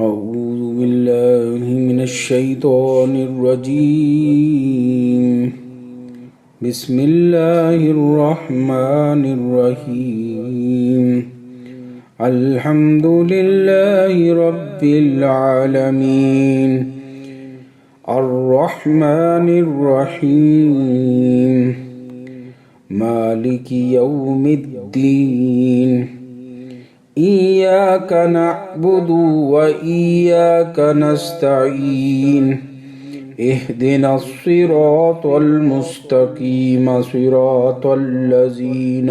أعوذ بالله من الشيطان الرجيم. بسم الله الرحمن الرحيم. الحمد لله رب العالمين الرحمن الرحيم مالك يوم الدين. إياك نعبد وإياك نستعين. اهدنا الصراط المستقيم صراط الذين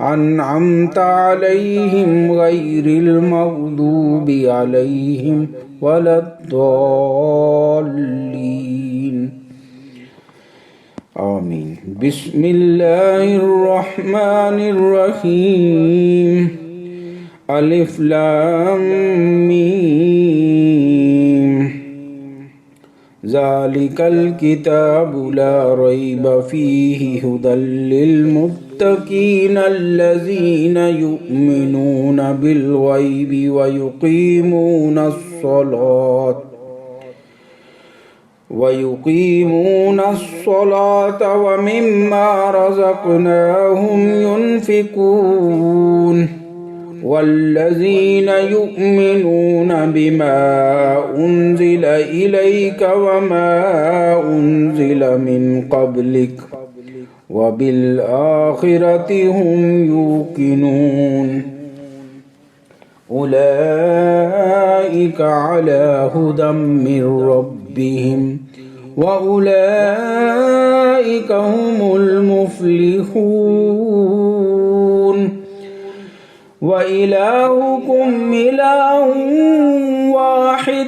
أنعمت عليهم غير المغضوب عليهم ولا الضالين. آمين. بسم الله الرحمن الرحيم. ألف لام ميم. ذلك الكتاب لا ريب فيه هدى للمتقين الذين يؤمنون بالغيب ويقيمون الصلاة ومما رزقناهم ينفقون. والذين يؤمنون بما أنزل إليك وما أنزل من قبلك وبالآخرة هم يوقنون. أولئك على هدى من ربهم وأولئك هم المفلحون. وإلهكم إله واحد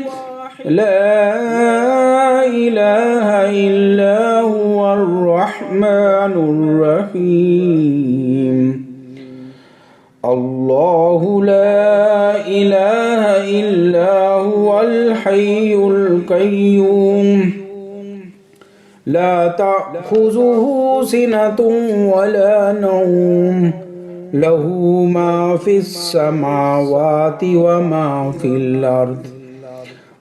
لا إله إلا هو الرحمن الرحيم. الله لا إله إلا هو الحي القيوم لا تأخذه سنة ولا نوم له ما في السماوات وما في الأرض.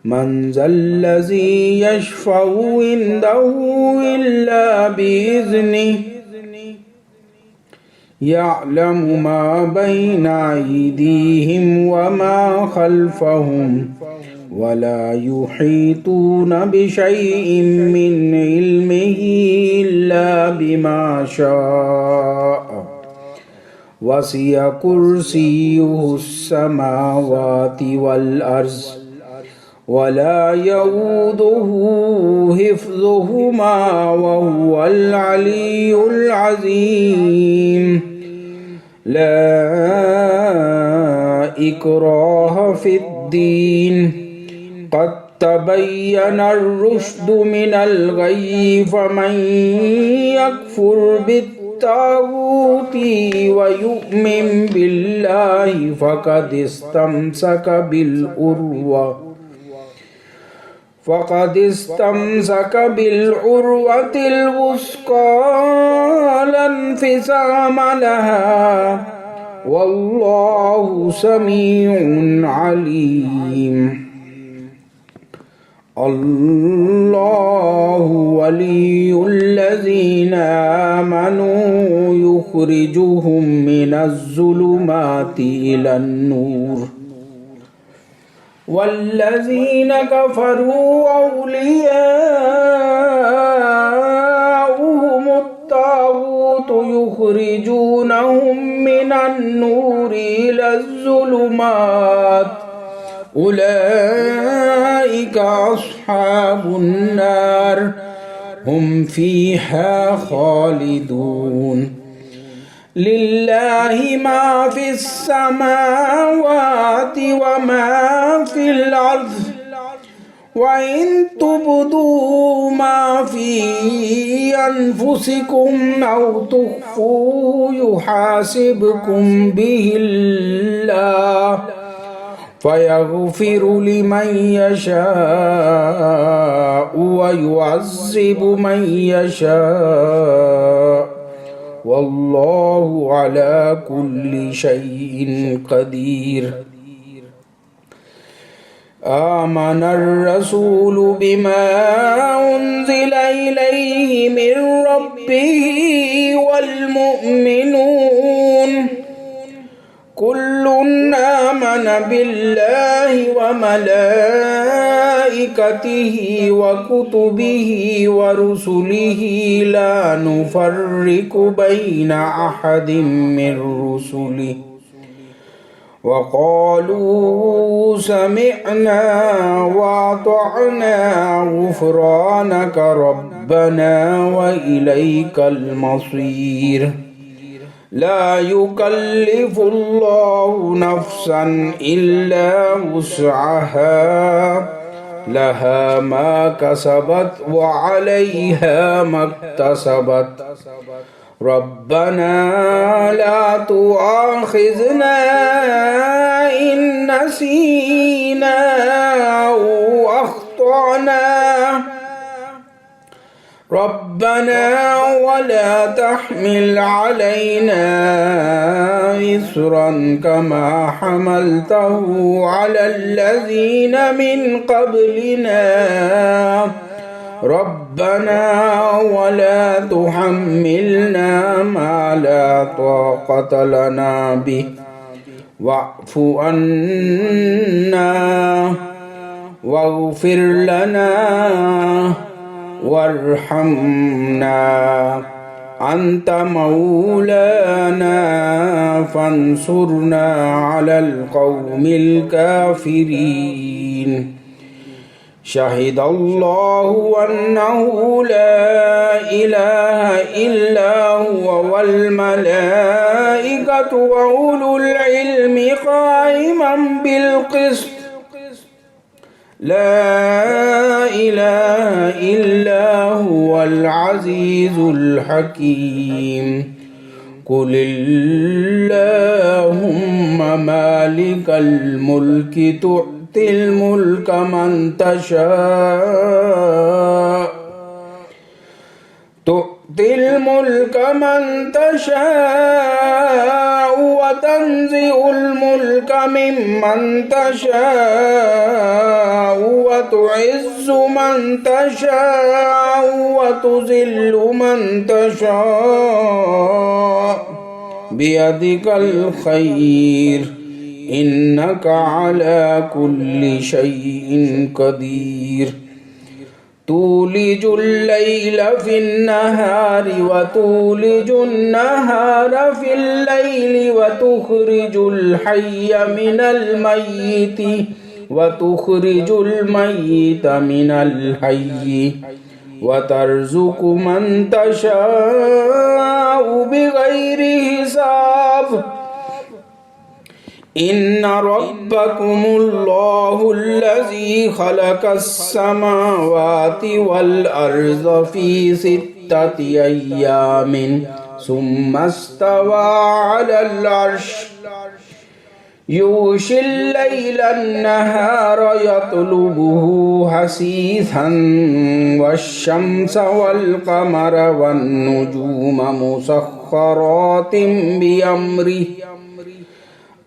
من ذا الذي يشفع عنده إلا بإذنه يعلم ما بين أيديهم وما خلفهم ولا يحيطون بشيء من علمه إلا بما شاء. وسع كرسيه السماوات والأرض ولا يؤوده حفظهما وهو العلي العظيم. لا إكراه في الدين قد تبين الرشد من الغي. فمن يكفر بالطاغوت ويؤمن بالله فقد استمسك بالعروة الوثقى لا انفصام لها والله سميع عليم. الله ولي الذين آمنوا يخرجهم من الظلمات إلى النور. والذين كفروا أولياؤهم الطاغوت يخرجونهم من النور إلى الظلمات. أولئك أصحاب النار هم فيها خالدون. لله ما في السماوات وما في الأرض. وإن تبدوا ما في أنفسكم أو تخفوا يحاسبكم به الله فيغفر لمن يشاء ويعذب من يشاء والله على كل شيء قدير. آمن الرسول بما أنزل إليه من ربه والمؤمنون كل آمن بالله وملائكته وكتبه ورسله لا نفرق بين أحد من رسله وقالوا سمعنا وأطعنا غفرانك ربنا وإليك المصير. لا يكلف الله نفسا إلا وسعها لها ما كسبت وعليها ما اكتسبت. ربنا لا تؤاخذنا إن نسينا أو أخطأنا ربنا ولا تحمل علينا إصرا كما حملته على الذين من قبلنا ربنا ولا تحملنا ما لا طاقة لنا به واعف عنا واغفر لنا وارحمنا أنت مولانا فانصرنا على القوم الكافرين. شهد الله أنه لا إله إلا هو والملائكة وأولو العلم قائما بالقسط لا إله إلا هو العزيز الحكيم. قل اللهم مالك الملك تؤتي الملك من تشاء وتنزع الملك ممن تشاء وتعز من تشاء وتذل من تشاء بيدك الخير إنك على كل شيء قدير. تولج الليل في النهار وتولج النهار في الليل وتخرج الحي من الميت وتخرج الميت من الحي وترزق من تشاء بغير حساب. إن ربكم الله الذي خلق السماوات والأرض في 6 أيام ثم استوى على العرش يغشي الليل النهار يطلبه حثيثا والشمس والقمر والنجوم مسخرات بأمره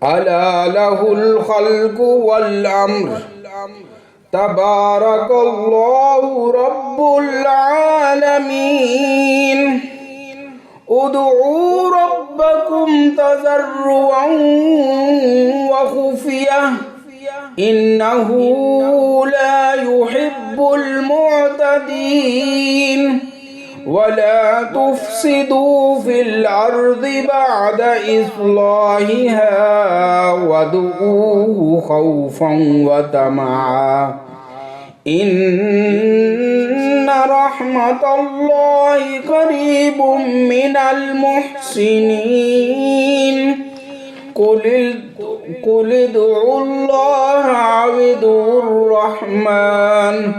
ألا له الخلق والأمر تبارك الله رب العالمين. ادعوا ربكم تضرعا وخفية إنه لا يحب المعتدين. ولا تفسدوا في الأرض بعد إصلاحها وادعوه خوفا وطمعا إن رحمة الله قريب من المحسنين. قل ادعوا الله أو ادعوا الرحمن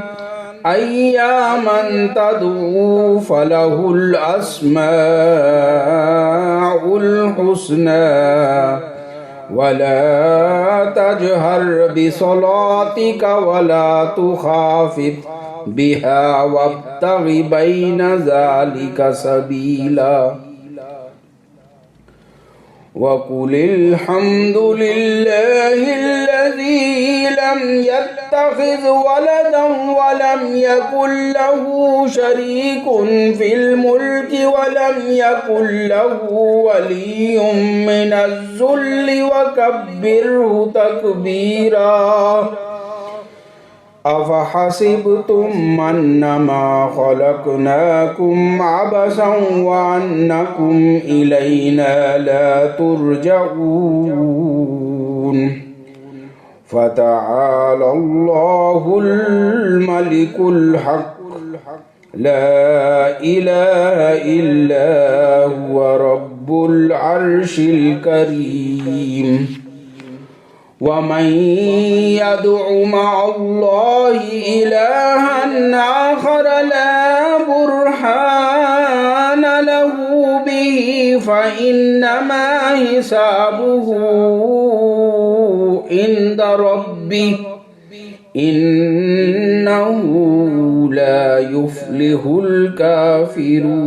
أياما تدعوا فله الأسماء الحسنى. ولا تجهر بصلاتك ولا تخافت بها وابتغ بين ذلك سبيلا. وقل الحمد لله الذي لم يتخذ ولدا ولم يكن له شريك في الملك ولم يكن له ولي من الذل وكبره تكبيرا أفحسبتم أنما خلقناكم عبثا وأنكم إلينا لا ترجعون فتعالى الله الملك الحق لا إله إلا هو رب العرش الكريم ومن يدع مع الله إلها آخر لا برهان له به فإنما حسابه عند ربه إنه لا يفلح الكافرون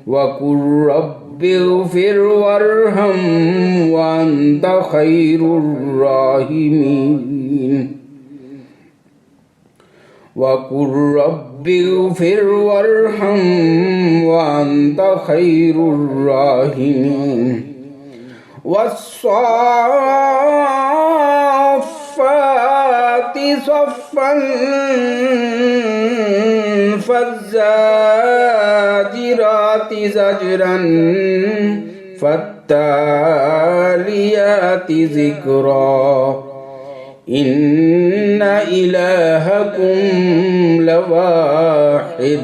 وقل رب اغفر وارحم وأنت خير الراحمين وقل رب اغفر وارحم وأنت خير الراحمين والصافات صفا فالزاجرات زجرا فالتاليات ذكرا إن إلهكم لواحد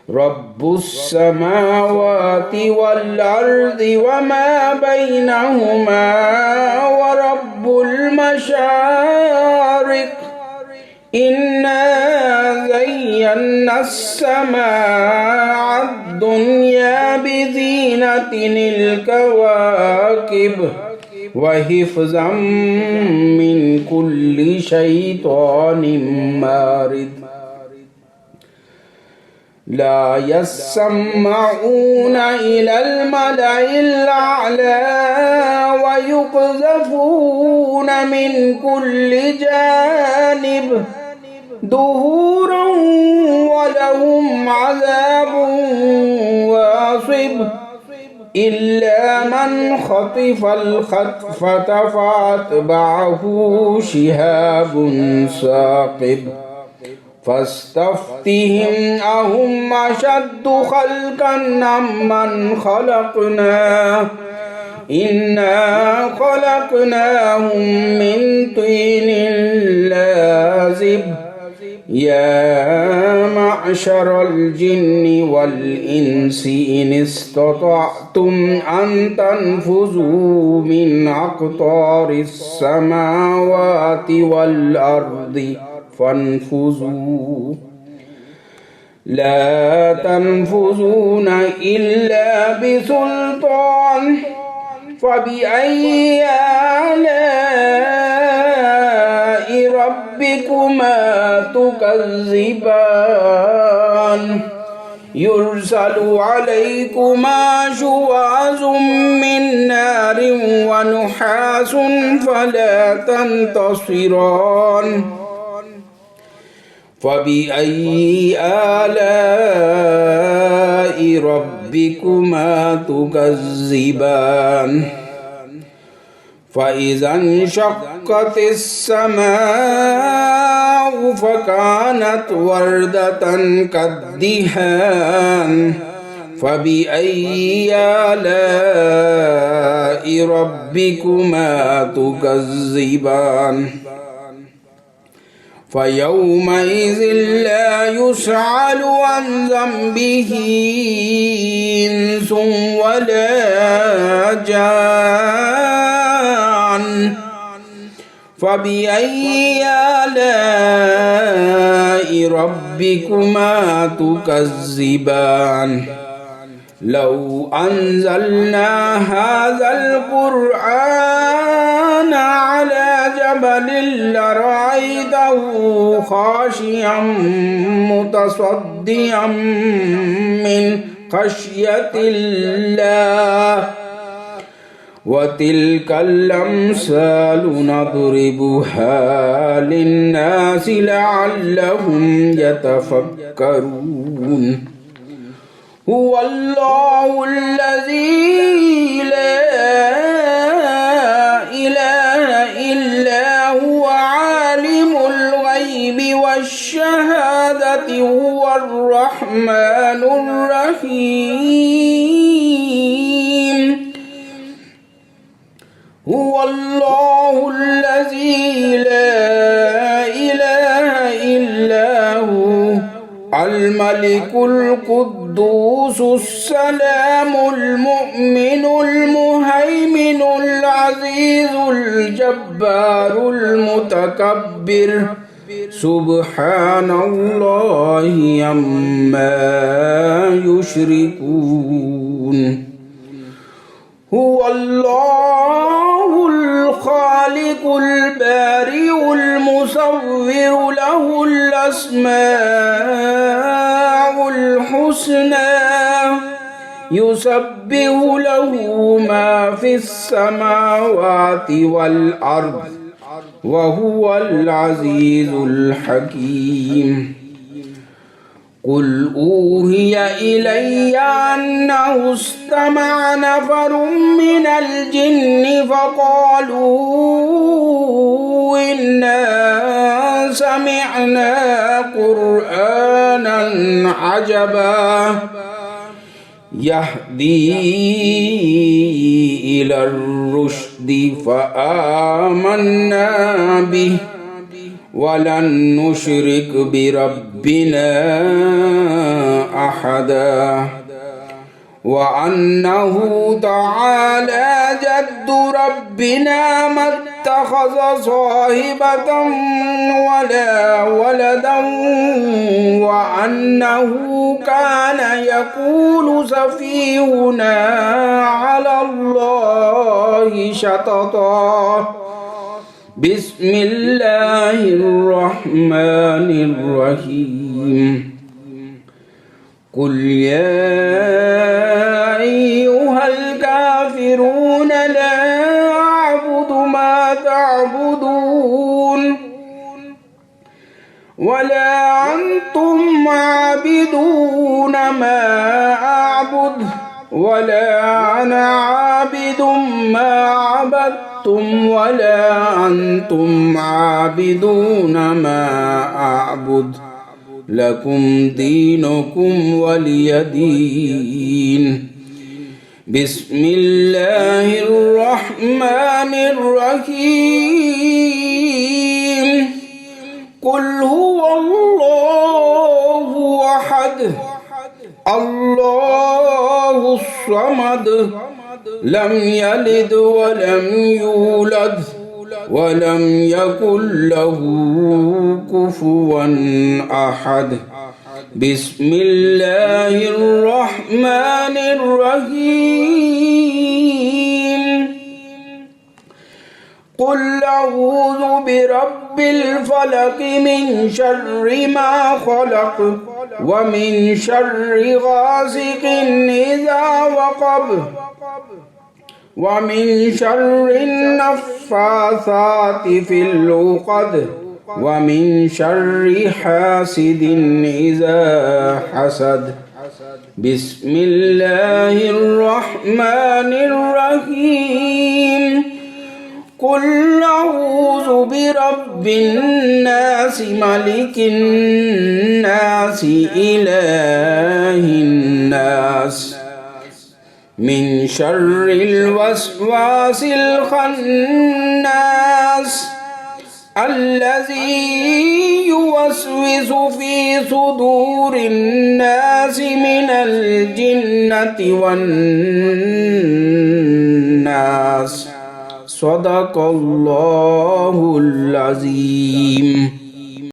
رب السماوات والأرض وما بينهما ورب المشارق إنا زينا السماء الدنيا بزينة الكواكب وحفظا من كل شيطان مارد لا يسمعون إلى الملأ الأعلى ويقذفون من كل جانب دهورا ولهم عذاب واصب إلا من خطف الخطفة فأتبعه شهاب ثاقب فاستفتهم أهم أشد خلقا أم من خلقنا إنا خلقناهم من طين لازب يا معشر الجن والإنس إن استطعتم أن تنفذوا من أقطار السماوات والأرض فانفذوا لا تنفذون إلا بسلطان فبأي آلاء ربكما تكذبان يرسل عليكما شواظ من نار ونحاس فلا تنتصران فبأي آلاء ربكما تكذبان فإذا انشقت السماء فكانت وردة كالدهان فبأي آلاء ربكما تكذبان فيومئذ لا يسأل عن ذنبه إنس ولا جان فبأي آلاء ربكما تكذبان لو أنزلنا هذا القرآن على جبل لرأيته خاشعا متصدعا من خشية الله وتلك الأمثال نضربها للناس لعلهم يتفكرون هو الله الذي لا إله إلا هو عالم الغيب والشهادة هو الرحمن الرحيم هو الله الذي لا إله إلا هو الملك القدوس السلام المؤمن المهيمن العزيز الجبار المتكبر سبحان الله عما يشركون هو الله الخالق البارئ المصور له الأسماء الحسنى يسبح له ما في السماوات والأرض وهو العزيز الحكيم قل أوحي إلي أنه استمع نفر من الجن فقالوا إنا سمعنا قرآنا عجبا يهدي إلى الرشد فآمنا به ولن نشرك بربنا أحدا وأنه تعالى جد ربنا ما اتخذ صاحبة ولا ولدا وأنه كان يقول سفيهنا على الله شططا بسم الله الرحمن الرحيم قل يا أيها الكافرون لا أعبد ما تعبدون ولا أنتم عابدون ما أعبد ولا أنا عابد ما عبدتم ولا أنتم عابدون ما أعبد لكم دينكم ولي دين بسم الله الرحمن الرحيم قل هو الله أحد الله الصمد لم يلد ولم يولد ولم يكن له كفوا أحد بسم الله الرحمن الرحيم قل أعوذ برب الفلق من شر ما خلق ومن شر غاسق إذا وقب ومن شر النفاثات في العقد ومن شر حاسد إذا حسد بسم الله الرحمن الرحيم قل أعوذ برب الناس ملك الناس إله الناس من شر الوسواس الخناس الذي يوسوس في صدور الناس من الجنة والناس صدق الله العظيم.